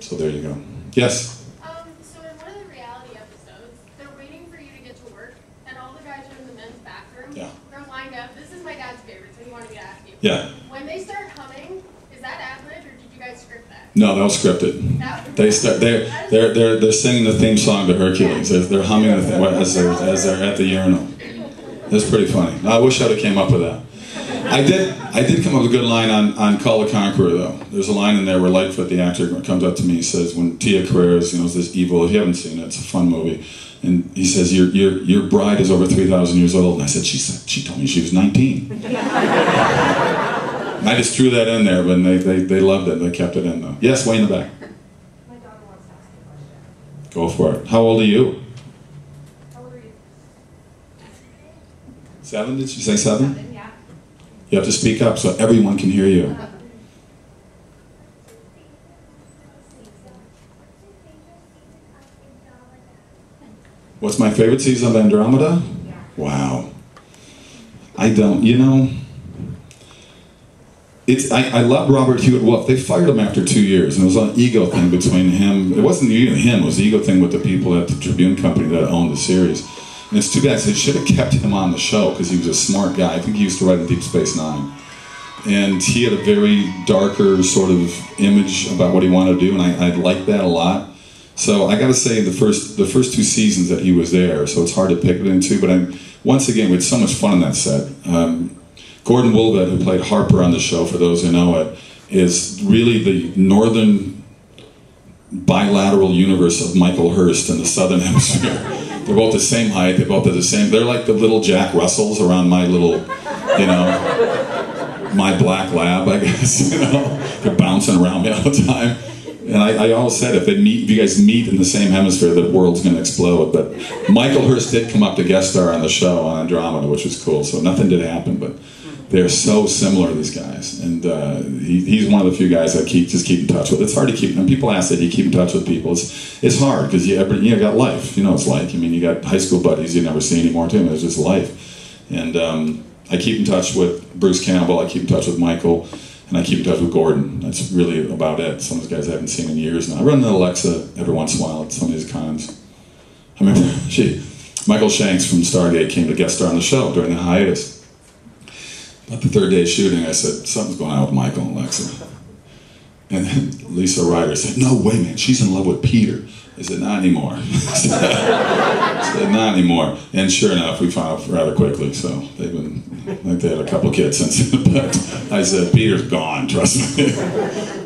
So there you go. Yes? So in one of the reality episodes, they're waiting for you to get to work, and all the guys are in the men's bathroom. Yeah. They're lined up. This is my dad's favorite, so he wanted me to ask you. Yeah. When they start humming, is that ad-libbed, or did you guys script that? No, that was scripted. They're singing the theme song to Hercules. They're humming the thing as they're at the urinal. It's pretty funny. I wish I'd have came up with that. I did come up with a good line on Call the Conqueror, though. There's a line in there where Lightfoot, the actor, comes up to me and says, when Tia Carreras, is this evil, if you haven't seen it, it's a fun movie, and he says, your bride is over 3,000 years old, and I said, she told me she was 19. And I just threw that in there, but they loved it, they kept it in, though. Yes, way in the back. My daughter wants to ask a question. Go for it. How old are you? How old are you? 7, did you say 7? 7, yeah. You have to speak up so everyone can hear you. What's my favorite season of Andromeda? Yeah. Wow. I don't, I love Robert Hewitt Wolf. They fired him after 2 years, and it was an ego thing between him. It wasn't even him, it was the ego thing with the people at the Tribune Company that owned the series. And it's too bad, they should have kept him on the show because he was a smart guy. I think he used to write in Deep Space Nine. And he had a very darker sort of image about what he wanted to do, and I liked that a lot. So I got to say, the first 2 seasons that he was there, so it's hard to pick it into, but once again, we had so much fun on that set. Gordon Wilbett, who played Harper on the show, for those who know it, is really the northern bilateral universe of Michael Hurst in the southern hemisphere. They're both the same height, they both have the same, they're like the little Jack Russells around my little, my black lab, I guess, They're bouncing around me all the time. And I always said, if you guys meet in the same hemisphere, the world's going to explode. But Michael Hurst did come up to guest star on the show on Andromeda, which was cool. So nothing did happen, but they're so similar, these guys. And he's one of the few guys I just keep in touch with. It's hard to keep, and people ask that you keep in touch with people. It's hard, because you got life. You know what it's like. I mean, you got high school buddies you never see anymore, too. It's just life. And I keep in touch with Bruce Campbell. I keep in touch with Michael. And I keep in touch with Gordon. That's really about it. Some of those guys I haven't seen in years now. I run into Alexa every once in a while at some of these cons. I remember Michael Shanks from Stargate came to guest star on the show during the hiatus. About the 3rd day of shooting, I said, something's going on with Michael and Alexa. And then Lisa Ryder said, no way, man, she's in love with Peter. I said, not anymore. I said, not anymore. And sure enough, we found out rather quickly. So they had a couple kids since then. But I said, Peter's gone, trust me.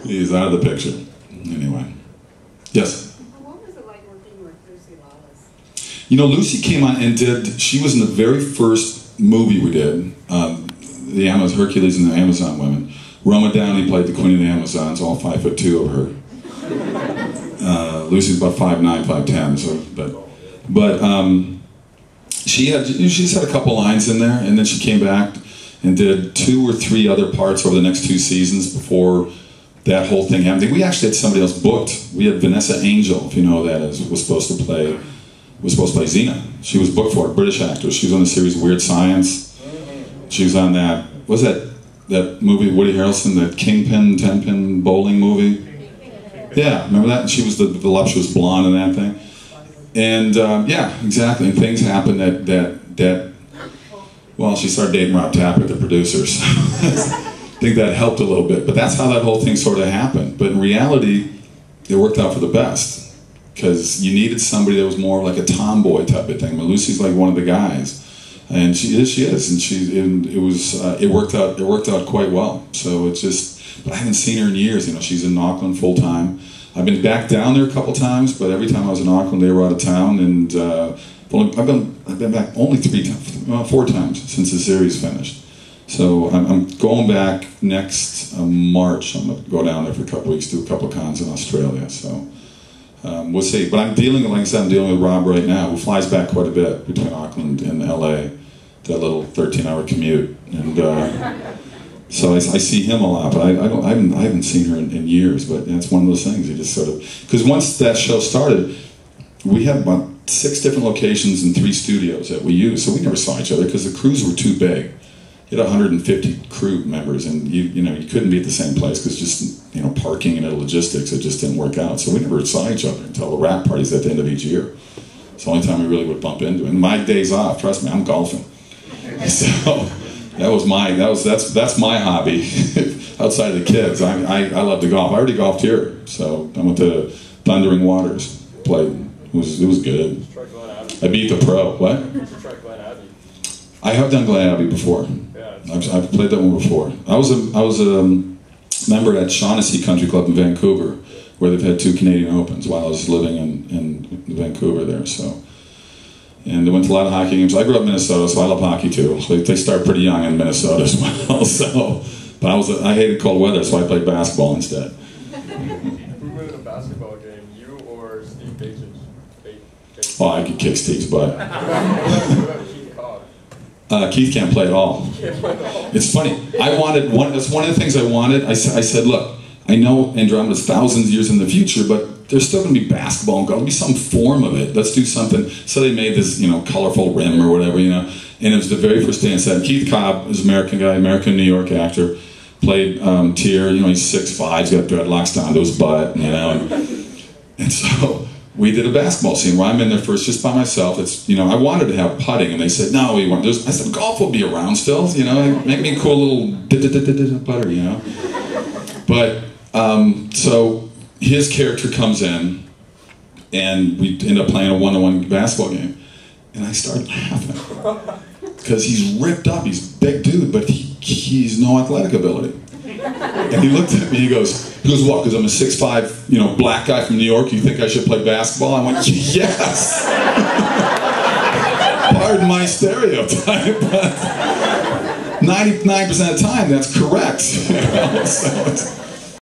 He's out of the picture. Anyway. Yes? What was it like working with Lucy Lawless? Lucy came on and she was in the very first movie we did, the Hercules and the Amazon Women. Roma Downey played the Queen of the Amazons, all 5'2" of her. Lucy's about 5'9", 5'10", so but she's had a couple lines in there, and then she came back and did 2 or 3 other parts over the next 2 seasons before that whole thing happened. We actually had somebody else booked. We had Vanessa Angel, if you know who that is, was supposed to play Xena. She was booked for it, British actress. She was on the series Weird Science. She was on that. What was that movie Woody Harrelson, that Kingpin 10-pin bowling movie? Yeah, remember that? She was the voluptuous blonde in that thing. And yeah, exactly. And things happened that well, she started dating Rob Tapper, the producers. I think that helped a little bit. But that's how that whole thing sort of happened. But in reality, it worked out for the best. Because you needed somebody that was more like a tomboy type of thing. I mean, Lucy's like one of the guys. And she is. And it worked out quite well. So it's just, but I haven't seen her in years. She's in Auckland full time. I've been back down there a couple times, but every time I was in Auckland, they were out of town, and I've been back only 4 times since the series finished. So I'm going back next March. I'm going to go down there for a couple weeks, do a couple of cons in Australia. So we'll see. But I'm dealing with Rob right now, who flies back quite a bit between Auckland and LA. That little 13-hour commute, and. So I see him a lot, but I haven't seen her in years. But it's one of those things you just sort of, because once that show started, we had about 6 different locations and 3 studios that we used, so we never saw each other because the crews were too big. you had 150 crew members, and you know, you couldn't be at the same place because just, you know, parking and logistics, it just didn't work out. So we never saw each other until the rap parties at the end of each year. It's the only time we really would bump into it. And my days off, trust me, I'm golfing. So that's my hobby. Outside of the kids, I love to golf. I already golfed here, so I went to Thundering Waters, played. It was good. I beat the pro. What? I have done Glen Abbey before. I've played that one before. I was a member at Shaughnessy Country Club in Vancouver, where they've had 2 Canadian Opens while I was living in Vancouver there. So, and I went to a lot of hockey games. I grew up in Minnesota, so I love hockey too. They start pretty young in Minnesota as well. So, but I hated cold weather, so I played basketball instead. Who wins a basketball game, you or Steve Bates? Oh, I could kick Steve's butt. What about Keith Cobb? Keith can't play at all. It's funny. That's one of the things I wanted. I said, look, I know Andromeda's thousands of years in the future, but there's still going to be basketball and there'll be some form of it. Let's do something. So they made this, you know, colorful rim or whatever, you know. And it was the very first day I said, Keith Cobb is an American guy, American New York actor, played Tyr, you know, he's 6'5", he's got dreadlocks down to his butt, you know. And so we did a basketball scene where I'm in there first just by myself. It's, you know, I wanted to have putting, and they said, no, we want. I said, golf will be around still, you know, make me a cool little putter, you know. But, so his character comes in, and we end up playing a one-on-one basketball game. And I started laughing, because he's ripped up, he's a big dude, but he's no athletic ability. And he looked at me, he goes, what, because I'm a 6'5", you know, black guy from New York, you think I should play basketball? I went, yes! Pardon my stereotype, but 99% of the time, that's correct. You know? So